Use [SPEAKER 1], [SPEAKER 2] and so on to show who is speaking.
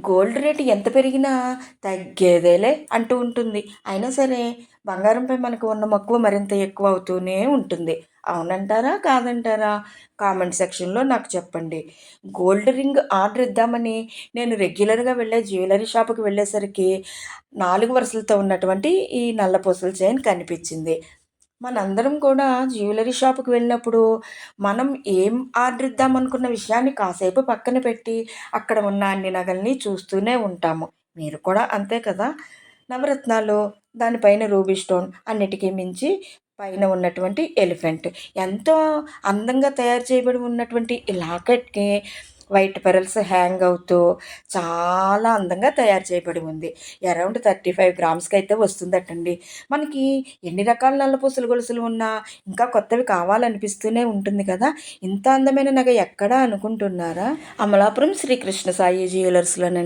[SPEAKER 1] Gold rate ఎంత పెరిగినా తగ్గేదేలే అంటూ ఉంటుంది. అయినా సరే బంగారంపై మనకు ఉన్న మక్కువ మరింత ఎక్కువ అవుతూనే ఉంటుంది. అవునంటారా? కాదంటారా? కామెంట్ సెక్షన్‌లో నాకు చెప్పండి. గోల్డ్ రింగ్ ఆర్డర్ ఇద్దామని నేను రెగ్యులర్‌గా వెళ్ళే జ్యువెలరీ షాప్‌కి వెళ్ళేసరికి 4 వరుసలతో ఉన్నటువంటి ఈ నల్లపూసల చైన్ కనిపించింది. మనందరం కూడా జ్యువెలరీ షాప్‌కి వెళ్ళినప్పుడు, మనం ఏం ఆర్డర్ ఇద్దామనుకున్న విషయాన్ని కాసేపు పక్కన పెట్టి, అక్కడ ఉన్న అన్ని నగల్ని చూస్తూనే ఉంటాము. మీరు కూడా అంతే కదా! నవరత్నాలు, దానిపైన రూబీ స్టోన్, అన్నిటికి మించి పైన ఉన్నటువంటి ఎలిఫెంట్. ఎంతో అందంగా తయారు చేయబడి ఉన్నటువంటి ఈ లాకెట్‌కి వైట్ పెరల్స్ హ్యాంగ్ అవుతూ చాలా అందంగా తయారు చేయబడి ఉంది. అరౌండ్ 35 గ్రామ్స్‌కైతే వస్తుందటండి. మనకి ఎన్ని రకాల నల్లపూసల గొలుసులు ఉన్నా, ఇంకా కొత్తవి కావాలనిపిస్తూనే ఉంటుంది కదా! ఇంత అందమైన నగ ఎక్కడ అనుకుంటున్నారా? అమలాపురం శ్రీ కృష్ణ సాయి జ్యువెలర్స్‌లోనండి.